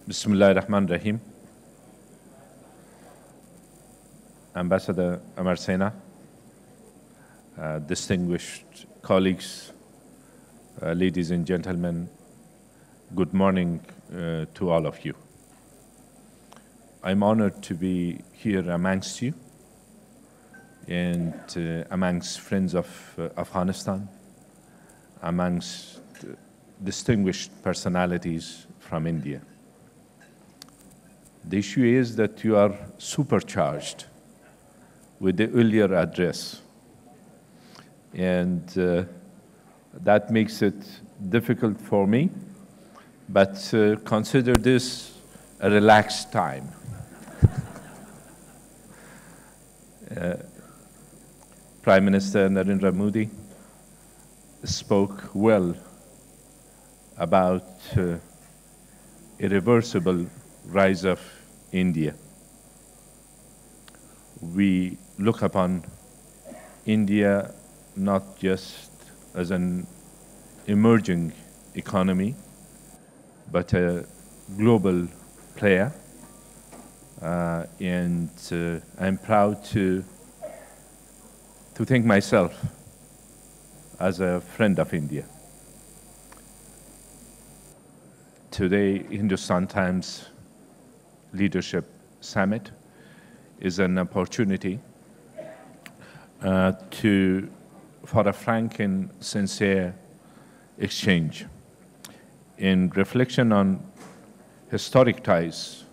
Bismillah ar-Rahman ar-Rahim. Ambassador Amar Sena, distinguished colleagues, ladies and gentlemen, good morning to all of you. I'm honored to be here amongst you and amongst friends of Afghanistan, amongst distinguished personalities from India. The issue is that you are supercharged with the earlier address, and that makes it difficult for me, but consider this a relaxed time. Prime Minister Narendra Modi spoke well about irreversible rise of India. We look upon India not just as an emerging economy, but a global player. And I'm proud to think myself as a friend of India. Today, Hindustan Times Leadership Summit is an opportunity for a frank and sincere exchange in reflection on historic ties,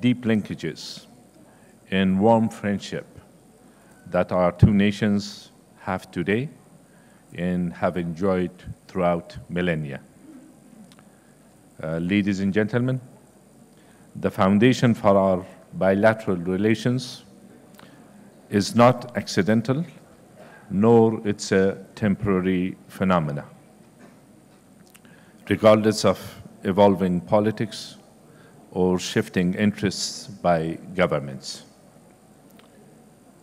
deep linkages, and warm friendship that our two nations have today and have enjoyed throughout millennia. Ladies and gentlemen, the foundation for our bilateral relations is not accidental, nor it's a temporary phenomena. Regardless of evolving politics or shifting interests by governments,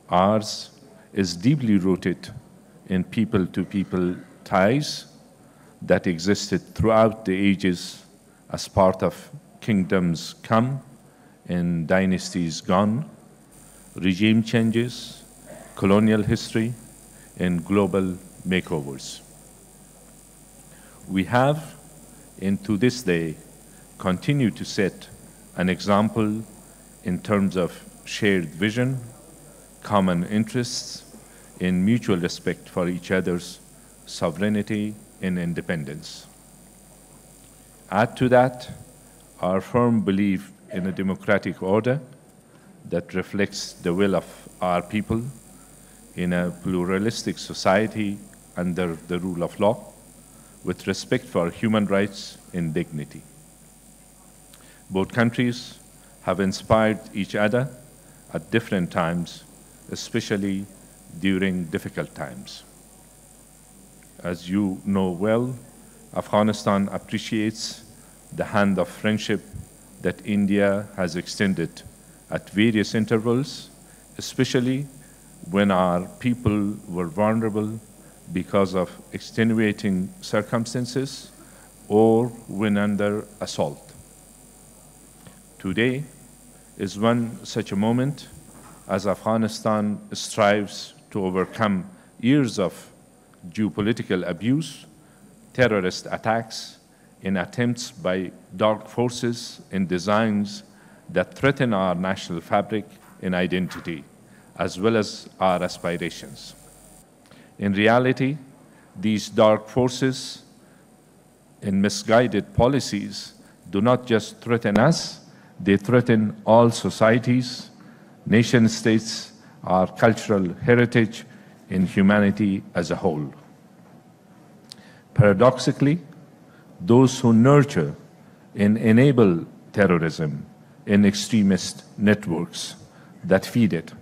ours is deeply rooted in people-to-people ties that existed throughout the ages as part of kingdoms come and dynasties gone, regime changes, colonial history, and global makeovers. We have, and to this day, continue to set an example in terms of shared vision, common interests, and mutual respect for each other's sovereignty and independence. Add to that our firm belief in a democratic order that reflects the will of our people in a pluralistic society under the rule of law, with respect for human rights and dignity. Both countries have inspired each other at different times, especially during difficult times. As you know well, Afghanistan appreciates the hand of friendship that India has extended at various intervals, especially when our people were vulnerable because of extenuating circumstances or when under assault. Today is one such a moment as Afghanistan strives to overcome years of geopolitical abuse, terrorist attacks, and attempts by dark forces and designs that threaten our national fabric and identity, as well as our aspirations. In reality, these dark forces and misguided policies do not just threaten us, they threaten all societies, nation states, our cultural heritage, and humanity as a whole. Paradoxically, those who nurture and enable terrorism and extremist networks that feed it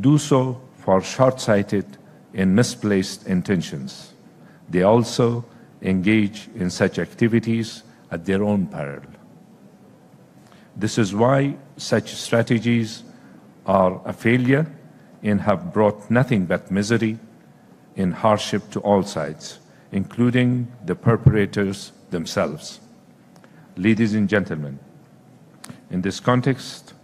do so for short-sighted and misplaced intentions. They also engage in such activities at their own peril. This is why such strategies are a failure and have brought nothing but misery and hardship to all sides, including the perpetrators themselves. Ladies and gentlemen, in this context,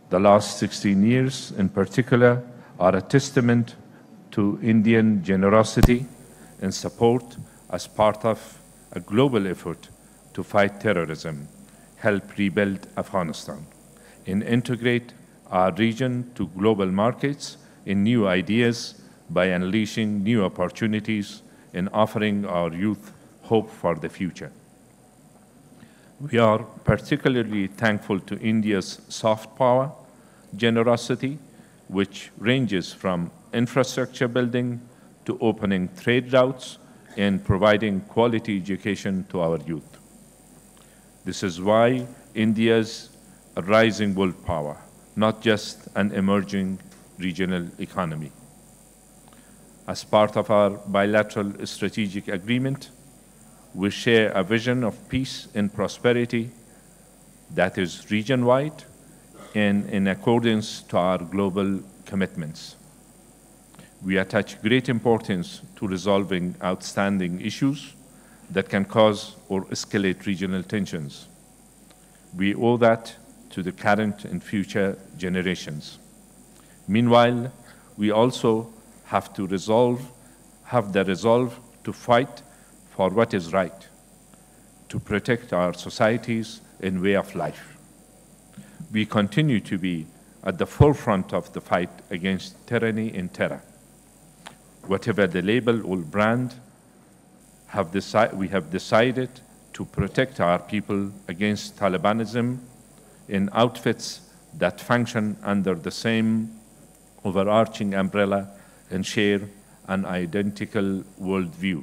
the last 16 years in particular are a testament to Indian generosity and support as part of a global effort to fight terrorism, help rebuild Afghanistan, and integrate our region to global markets in new ideas by unleashing new opportunities and offering our youth hope for the future. We are particularly thankful to India's soft power generosity, which ranges from infrastructure building to opening trade routes and providing quality education to our youth. This is why India's a rising world power, not just an emerging regional economy. As part of our bilateral strategic agreement, we share a vision of peace and prosperity that is region-wide and in accordance to our global commitments. We attach great importance to resolving outstanding issues that can cause or escalate regional tensions. We owe that to the current and future generations. Meanwhile, we also have the resolve to fight for what is right, to protect our societies and way of life. We continue to be at the forefront of the fight against tyranny and terror. Whatever the label or brand, we have decided to protect our people against Talibanism in outfits that function under the same overarching umbrella and share an identical worldview.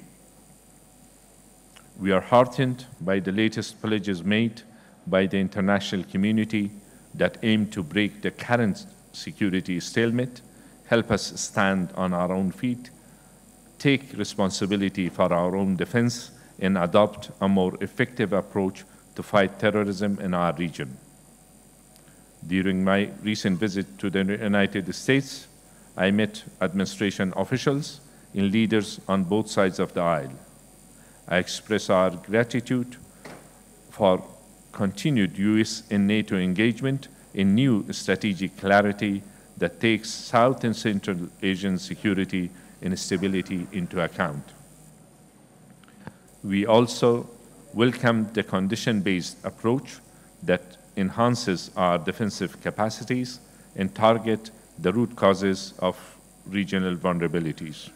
We are heartened by the latest pledges made by the international community that aim to break the current security stalemate, help us stand on our own feet, take responsibility for our own defense, and adopt a more effective approach to fight terrorism in our region. During my recent visit to the United States, I met administration officials and leaders on both sides of the aisle. I express our gratitude for continued US and NATO engagement in new strategic clarity that takes South and Central Asian security and stability into account. We also welcome the condition-based approach that enhances our defensive capacities and target the root causes of regional vulnerabilities.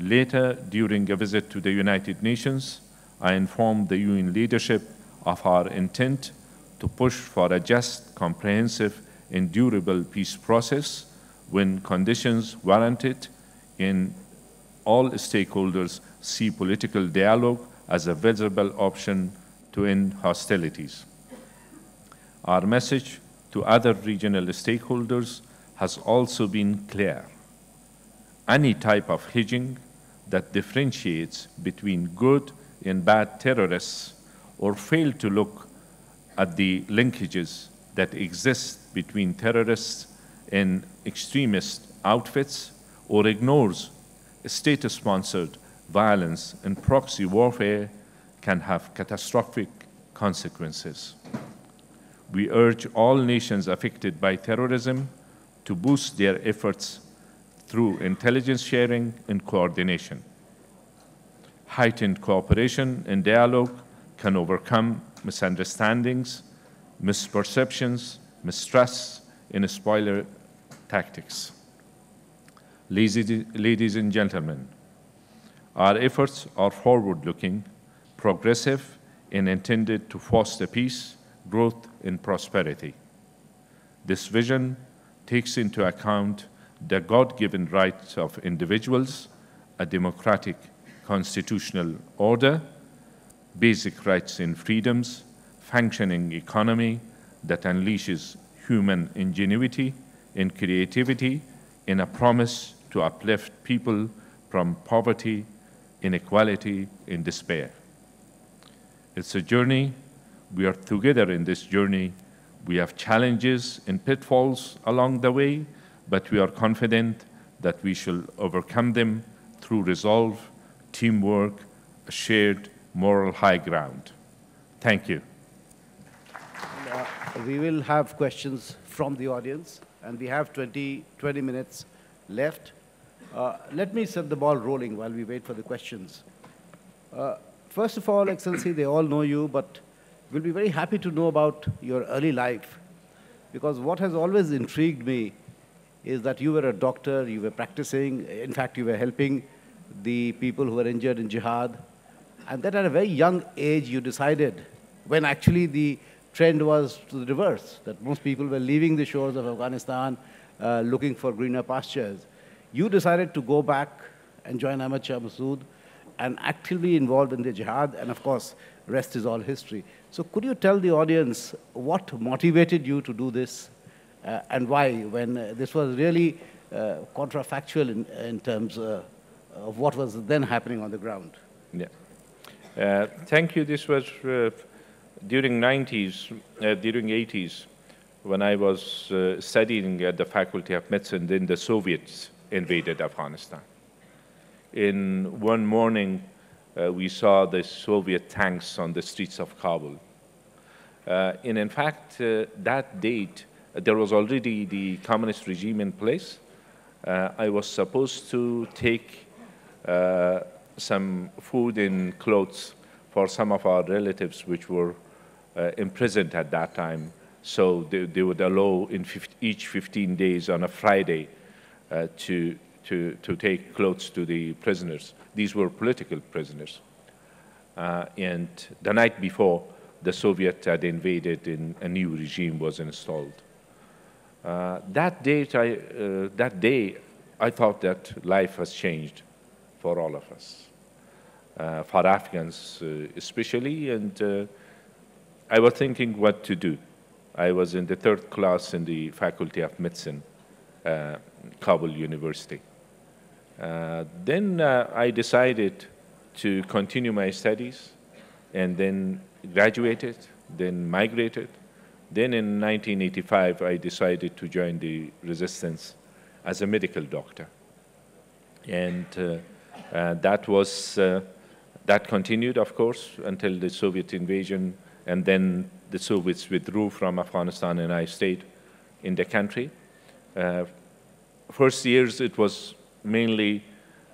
Later, during a visit to the United Nations, I informed the UN leadership of our intent to push for a just, comprehensive, and durable peace process when conditions warrant it, and all stakeholders see political dialogue as a visible option to end hostilities. Our message to other regional stakeholders has also been clear. Any type of hedging that differentiates between good and bad terrorists or fail to look at the linkages that exist between terrorists and extremist outfits or ignores state-sponsored violence and proxy warfare can have catastrophic consequences. We urge all nations affected by terrorism to boost their efforts through intelligence sharing and coordination. Heightened cooperation and dialogue can overcome misunderstandings, misperceptions, mistrusts, and spoiler tactics. Ladies and gentlemen, our efforts are forward-looking, progressive, and intended to foster peace, growth, and prosperity. This vision takes into account the God-given rights of individuals, a democratic constitutional order, basic rights and freedoms, functioning economy that unleashes human ingenuity and creativity, and a promise to uplift people from poverty, inequality, and despair. It's a journey. We are together in this journey. We have challenges and pitfalls along the way, but we are confident that we shall overcome them through resolve, teamwork, a shared moral high ground. Thank you. We will have questions from the audience, and we have 20 minutes left. Let me set the ball rolling while we wait for the questions. First of all, Excellency, they all know you, but we'll be very happy to know about your early life, because what has always intrigued me is that you were a doctor, you were practicing, in fact, you were helping the people who were injured in jihad, and that at a very young age you decided, when actually the trend was to the reverse, that most people were leaving the shores of Afghanistan looking for greener pastures. You decided to go back and join Ahmad Shah Massoud and actively involved in the jihad, and of course, rest is all history. So could you tell the audience what motivated you to do this and why, when this was really contrafactual in terms of what was then happening on the ground? Yeah. Thank you. This was during 80s, when I was studying at the Faculty of Medicine, then the Soviets invaded Afghanistan. In one morning, we saw the Soviet tanks on the streets of Kabul. And in fact, that date, there was already the communist regime in place. I was supposed to take some food and clothes for some of our relatives which were imprisoned at that time. So they would allow in each 15 days on a Friday to take clothes to the prisoners. These were political prisoners. And the night before, the Soviets had invaded and a new regime was installed. That day, I thought that life has changed for all of us, for Afghans especially, and I was thinking what to do. I was in the 3rd class in the Faculty of Medicine, Kabul University. Then I decided to continue my studies, and then graduated, then migrated. Then in 1985, I decided to join the resistance as a medical doctor. And that continued, of course, until the Soviet invasion, and then the Soviets withdrew from Afghanistan, and I stayed in the country. First years, it was mainly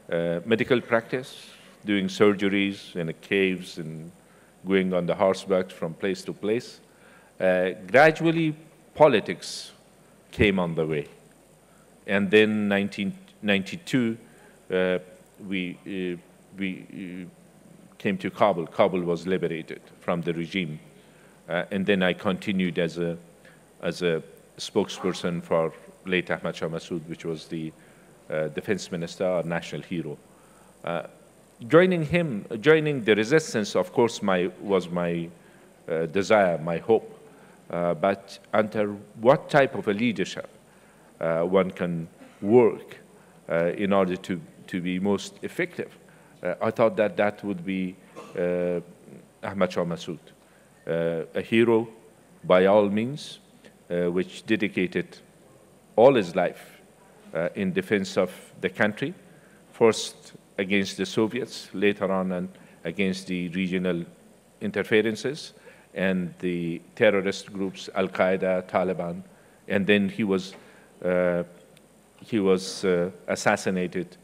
medical practice, doing surgeries in the caves and going on the horseback from place to place. Gradually, politics came on the way. And then 1992, we came to Kabul. Kabul was liberated from the regime. And then I continued as a spokesperson for late Ahmad Shah Massoud, which was the defense minister, our national hero. Joining the resistance, of course, was my desire, my hope. But under what type of a leadership one can work in order to be most effective, I thought that would be Ahmad Shah Massoud, a hero by all means, which dedicated all his life in defense of the country, first against the Soviets, later on and against the regional interferences and the terrorist groups, Al-Qaeda, Taliban, and then he was assassinated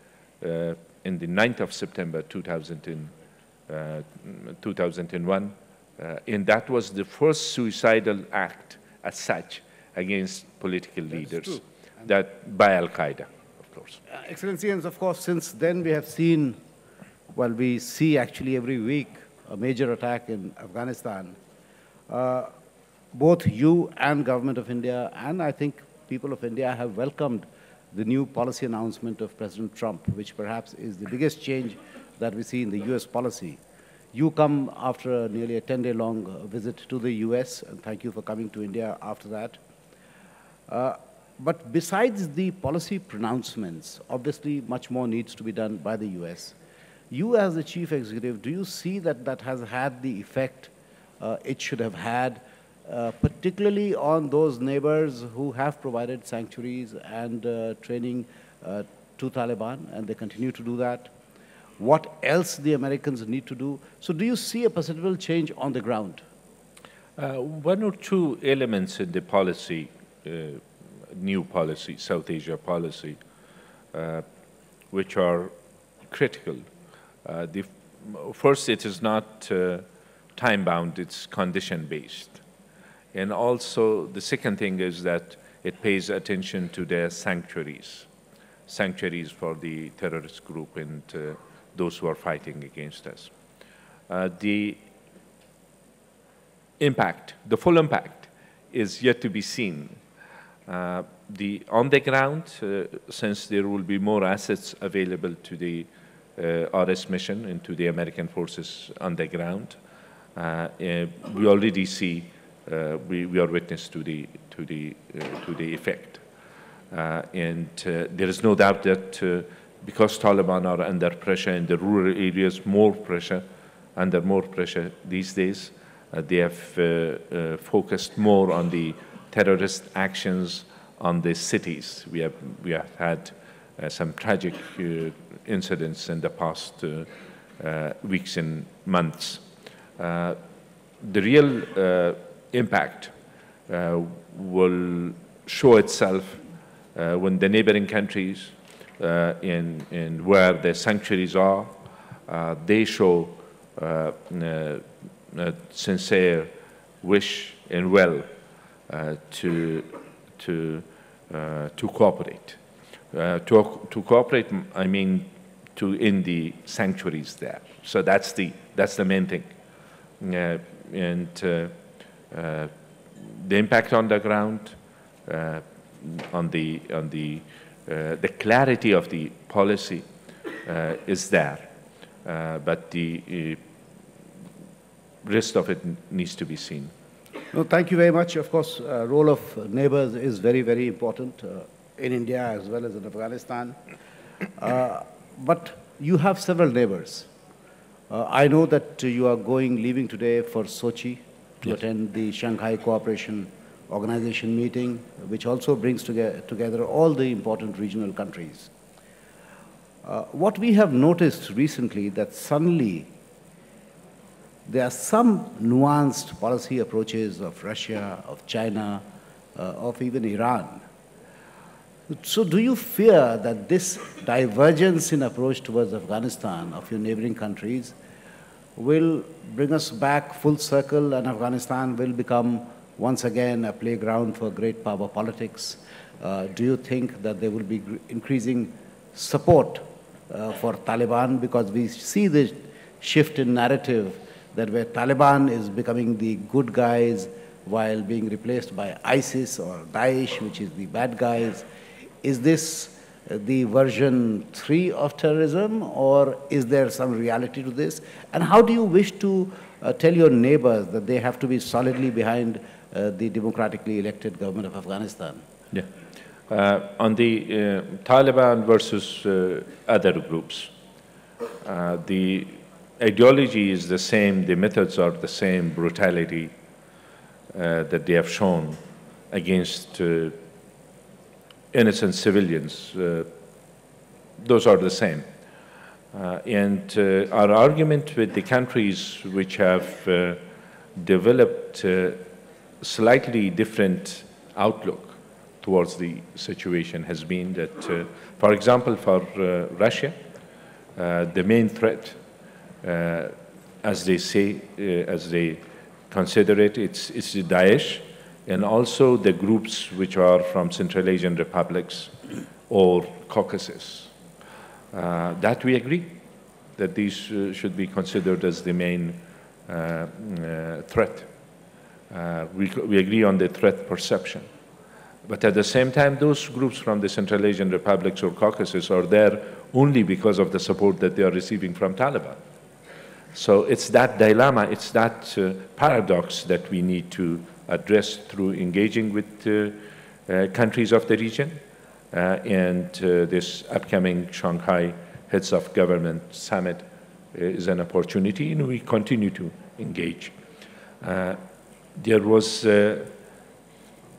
in the 9th of September 2001, and that was the first suicidal act as such against political leaders, that by Al-Qaeda, of course. Excellency, and of course, since then we have seen, well, we see actually every week a major attack in Afghanistan. Both you and Government of India, and I think people of India, have welcomed the new policy announcement of President Trump, which perhaps is the biggest change that we see in the US policy. You come after nearly a 10-day-long visit to the US, and thank you for coming to India after that. But besides the policy pronouncements, obviously much more needs to be done by the US. You as the chief executive, do you see that that has had the effect it should have had, particularly on those neighbors who have provided sanctuaries and training to Taliban, and they continue to do that? What else the Americans need to do? So do you see a perceptible change on the ground? One or two elements in the policy, new policy, South Asia policy, which are critical. First, it is not time-bound, it's condition-based. And also, the second thing is that it pays attention to the sanctuaries for the terrorist group and those who are fighting against us. The impact, the full impact, is yet to be seen. On the ground, since there will be more assets available to the RS mission and to the American forces on the ground, we already see, we are witness to the effect. And there is no doubt that because Taliban are under pressure in the rural areas, under more pressure these days, they have focused more on the terrorist actions on the cities. We have had some tragic incidents in the past weeks and months. The real impact will show itself when the neighboring countries and where the sanctuaries are, they show a sincere wish and will to cooperate. To cooperate, I mean to end the sanctuaries there. So that's the main thing. And the impact on the ground, on the clarity of the policy is there, but the rest of it needs to be seen. No, thank you very much. Of course, role of neighbors is very, very important in India as well as in Afghanistan. But you have several neighbors. I know that you are leaving today for Sochi to attend the Shanghai Cooperation Organization meeting, which also brings together all the important regional countries. What we have noticed recently that suddenly there are some nuanced policy approaches of Russia, of China, of even Iran. So do you fear that this divergence in approach towards Afghanistan of your neighboring countries will bring us back full circle and Afghanistan will become once again a playground for great power politics? Do you think that there will be increasing support for Taliban? Because we see the shift in narrative that where Taliban is becoming the good guys while being replaced by ISIS or Daesh, which is the bad guys. Is this the version 3 of terrorism, or is there some reality to this? And how do you wish to tell your neighbors that they have to be solidly behind the democratically elected government of Afghanistan? Yeah. On the Taliban versus other groups, the ideology is the same, the methods are the same, brutality that they have shown against innocent civilians, those are the same. And our argument with the countries which have developed slightly different outlook towards the situation has been that, for example, for Russia, the main threat, as they say, as they consider it, it's the Daesh, and also the groups which are from Central Asian republics or Caucasus. That we agree, that these should be considered as the main threat. We agree on the threat perception. But at the same time, those groups from the Central Asian republics or Caucasus are there only because of the support that they are receiving from Taliban. So it's that dilemma, it's that paradox that we need to address through engaging with countries of the region. And this upcoming Shanghai Heads of Government Summit is an opportunity, and we continue to engage. There was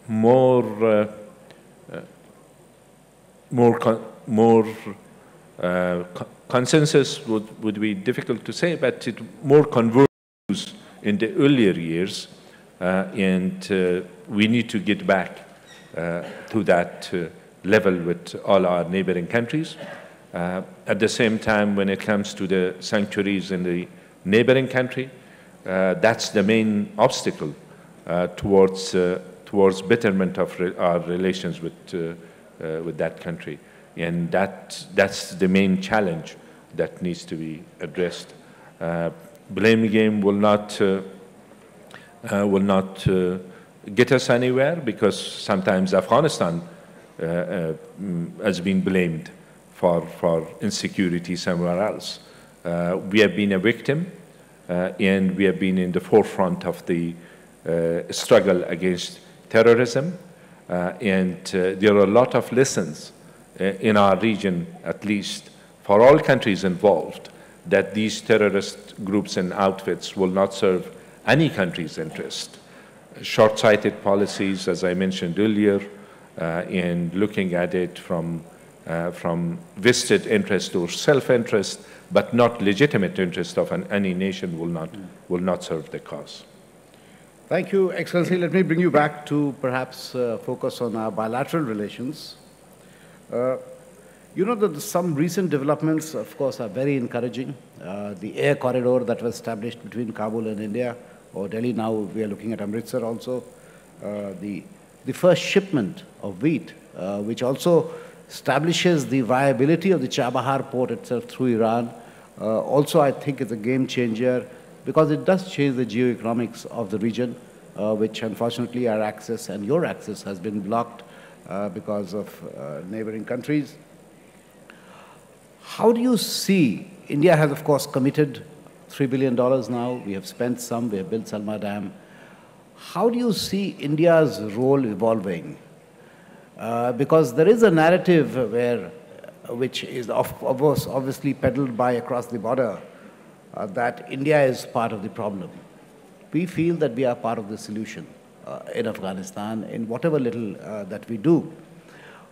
more consensus would be difficult to say, but more convergence in the earlier years and we need to get back to that level with all our neighboring countries. At the same time, when it comes to the sanctuaries in the neighboring country, that's the main obstacle towards betterment of our relations with that country. And that's the main challenge that needs to be addressed. Blame game will not get us anywhere, because sometimes Afghanistan has been blamed for insecurity somewhere else. We have been a victim, and we have been in the forefront of the struggle against terrorism, and there are a lot of lessons in our region, at least for all countries involved, that these terrorist groups and outfits will not serve any country's interest. Short-sighted policies, as I mentioned earlier, and looking at it from vested interest or self-interest, but not legitimate interest of any nation, will not serve the cause. Thank you, Excellency. Let me bring you back to perhaps focus on our bilateral relations. You know that some recent developments, of course, are very encouraging. The air corridor that was established between Kabul and India, or Delhi, now we are looking at Amritsar also. The first shipment of wheat, which also establishes the viability of the Chabahar port itself through Iran. Also, I think it's a game changer, because it does change the geoeconomics of the region, which unfortunately our access and your access has been blocked because of neighboring countries. How do you see, India has of course committed $3 billion now, we have spent some, we have built Salma Dam. How do you see India's role evolving? Because there is a narrative which is obviously peddled by across the border, that India is part of the problem. We feel that we are part of the solution in Afghanistan, in whatever little that we do.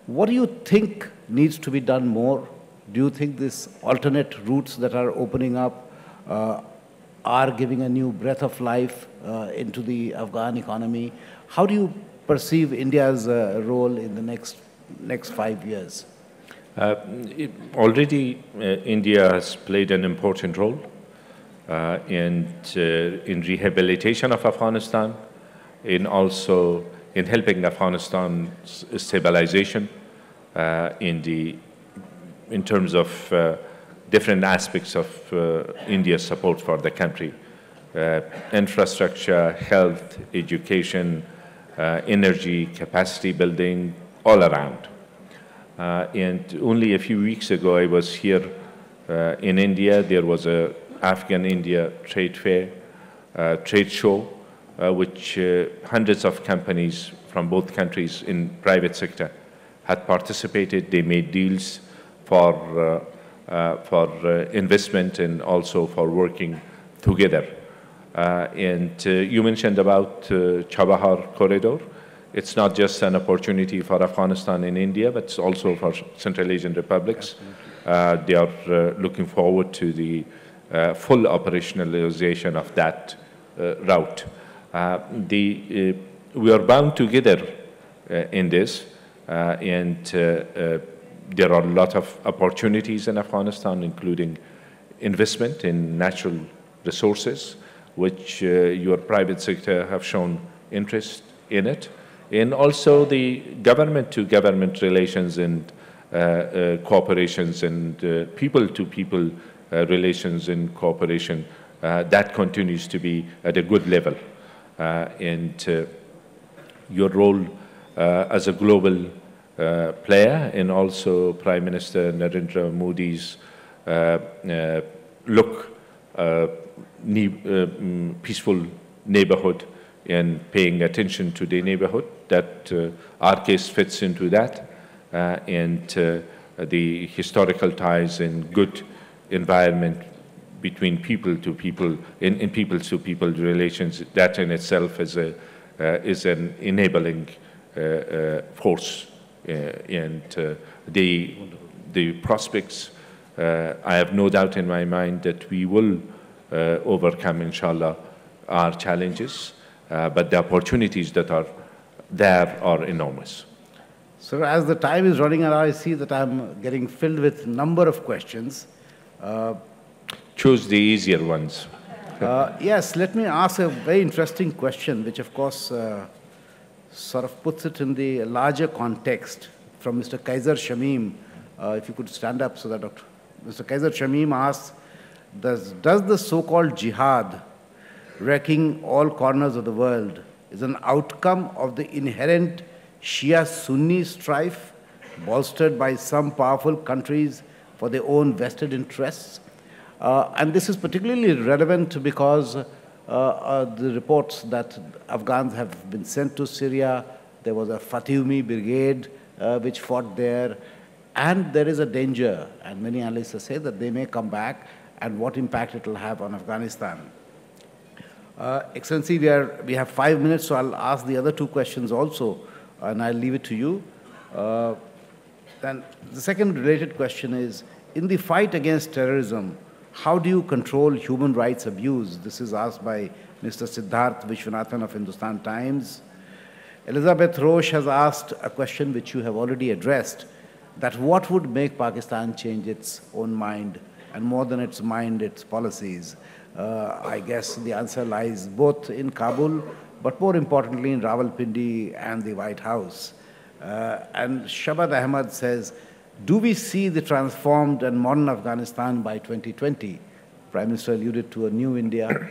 What do you think needs to be done more? Do you think these alternate routes that are opening up are giving a new breath of life into the Afghan economy? How do you perceive India's role in the next 5 years? Already, India has played an important role in rehabilitation of Afghanistan, also in helping Afghanistan's stabilization in terms of different aspects of India's support for the country. Infrastructure, health, education, energy, capacity building, all around. And only a few weeks ago, I was here in India. There was a Afghan-India trade fair, trade show, which hundreds of companies from both countries in private sector had participated. They made deals for investment and also for working together. And you mentioned about Chabahar corridor. It's not just an opportunity for Afghanistan and India, but it's also for Central Asian republics. They are looking forward to the full operationalization of that route. We are bound together in this, and there are a lot of opportunities in Afghanistan, including investment in natural resources, which your private sector have shown interest in it, and also the government-to-government relations and cooperations and people-to-people relations and cooperation, that continues to be at a good level. And your role as a global player, and also Prime Minister Narendra Modi's peaceful neighborhood and paying attention to the neighborhood, that our case fits into that, and the historical ties and good environment between people to people, in people to people relations, that in itself is an enabling force. And the prospects, I have no doubt in my mind that we will overcome, inshallah, our challenges. but the opportunities that are there are enormous. Sir, as the time is running out, I see that I'm getting filled with a number of questions. Choose the easier ones. Yes, let me ask a very interesting question, which of course sort of puts it in the larger context from Mr. Kaiser Shamim. If you could stand up so that Mr. Kaiser Shamim asks, does the so-called jihad wrecking all corners of the world is an outcome of the inherent Shia-Sunni strife bolstered by some powerful countries for their own vested interests? And this is particularly relevant because the reports that Afghans have been sent to Syria, there was a Fatihumi brigade which fought there, and there is a danger, and many analysts say that they may come back, and what impact it will have on Afghanistan. Excellency, we have 5 minutes, so I'll ask the other two questions also, and I'll leave it to you. Then the second related question is, in the fight against terrorism, how do you control human rights abuse? This is asked by Mr. Siddharth Vishwanathan of Hindustan Times. Elizabeth Roche has asked a question which you have already addressed, that what would make Pakistan change its own mind, and more than its mind, its policies? I guess the answer lies both in Kabul, but more importantly in Rawalpindi and the White House. And Shabad Ahmad says, do we see the transformed and modern Afghanistan by 2020? Prime Minister alluded to a new India.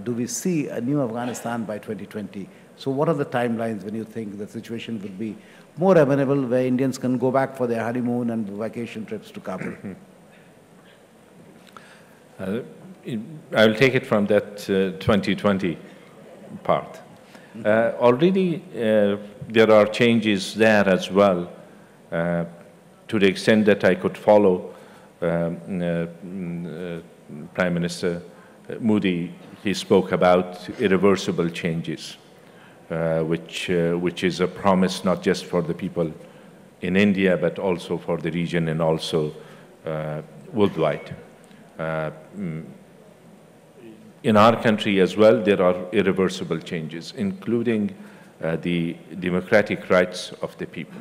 Do we see a new Afghanistan by 2020? So what are the timelines when you think the situation would be more amenable, where Indians can go back for their honeymoon and vacation trips to Kabul? I will take it from that 2020 part. Already there are changes there as well, to the extent that I could follow Prime Minister Modi. He spoke about irreversible changes, which is a promise not just for the people in India, but also for the region and also worldwide. In our country as well, there are irreversible changes, including the democratic rights of the people.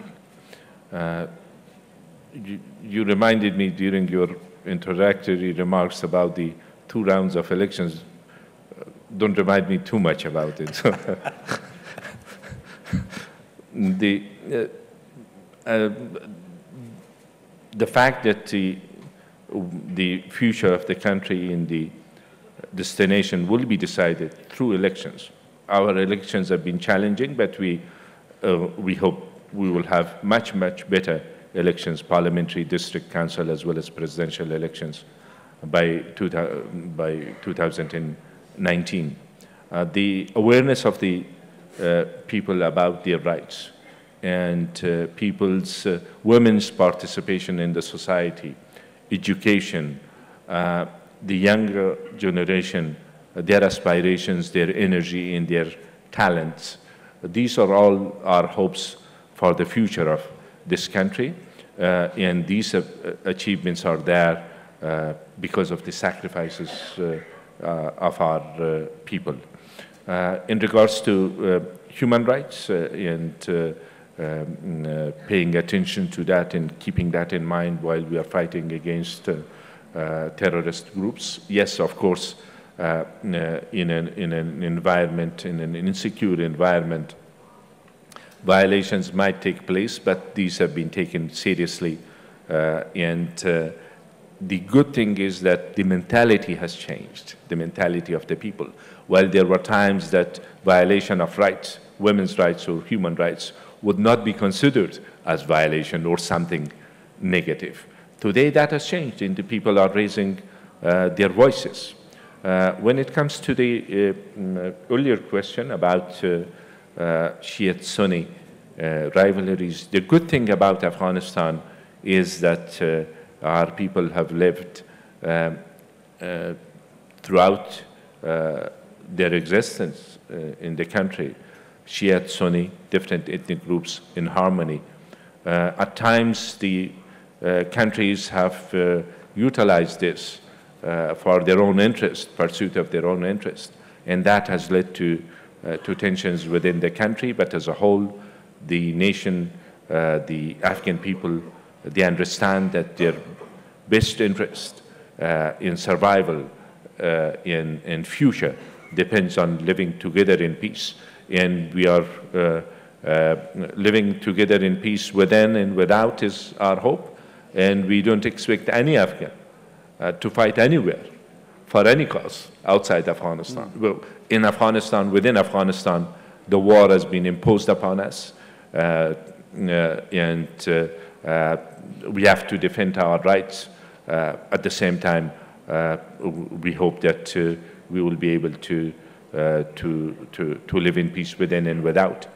You reminded me during your introductory remarks about the 2 rounds of elections. Don't remind me too much about it. The fact that the future of the country in the destination will be decided through elections. Our elections have been challenging, but we hope we will have much, much better elections, parliamentary, district council, as well as presidential elections by 2019. The awareness of the people about their rights and women's participation in the society, education, the younger generation, their aspirations, their energy, and their talents. These are all our hopes for the future of this country, and these achievements are there because of the sacrifices of our people. In regards to human rights and paying attention to that and keeping that in mind while we are fighting against terrorist groups, yes, of course, in an environment, in an insecure environment, violations might take place, but these have been taken seriously. The good thing is that the mentality has changed, the mentality of the people. While there were times that violation of rights, women's rights or human rights, would not be considered as violation or something negative. Today that has changed, and the people are raising their voices. When it comes to the earlier question about Shiite-Sunni rivalries, the good thing about Afghanistan is that our people have lived throughout their existence in the country, Shiite, Sunni, different ethnic groups in harmony. At times, the countries have utilized this for their own interest, pursuit of their own interest, and that has led to to tensions within the country, but as a whole, the nation, the Afghan people, they understand that their best interest in survival in future depends on living together in peace. And we are living together in peace within and without is our hope. And we don't expect any Afghan to fight anywhere for any cause outside Afghanistan. Well, in Afghanistan, within Afghanistan, the war has been imposed upon us. And we have to defend our rights. At the same time, we hope that we will be able to live in peace within and without.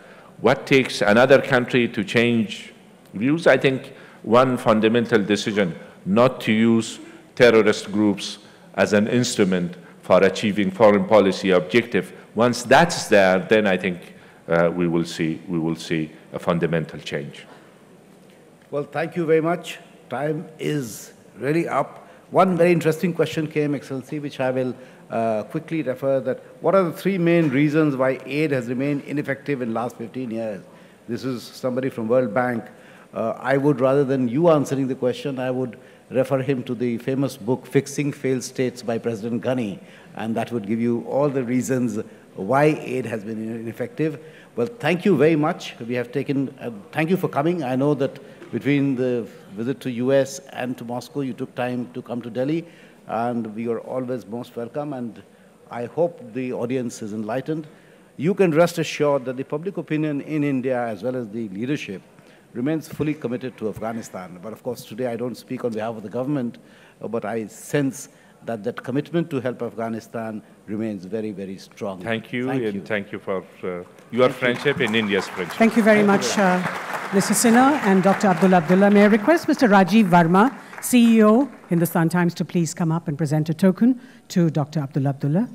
What takes another country to change views? I think one fundamental decision not to use terrorist groups as an instrument for achieving foreign policy objective. Once that's there, then I think we will see a fundamental change. Well, thank you very much. Time is really up. One very interesting question came, Excellency, which I will quickly refer that. What are the three main reasons why aid has remained ineffective in the last 15 years? This is somebody from World Bank. I would, rather than you answering the question, I would refer him to the famous book, Fixing Failed States by President Ghani, and that would give you all the reasons why aid has been ineffective. Well, thank you very much. We have taken, thank you for coming. I know that between the visit to US and to Moscow, you took time to come to Delhi, and we are always most welcome, and I hope the audience is enlightened. You can rest assured that the public opinion in India, as well as the leadership, remains fully committed to Afghanistan. But of course, today I don't speak on behalf of the government, but I sense that that commitment to help Afghanistan remains very, very strong. Thank you, and thank you for your friendship and India's friendship. Thank you very much, Mr. Sinha and Dr. Abdullah. May I request Mr. Rajiv Verma, CEO, Hindustan Times, to please come up and present a token to Dr. Abdullah.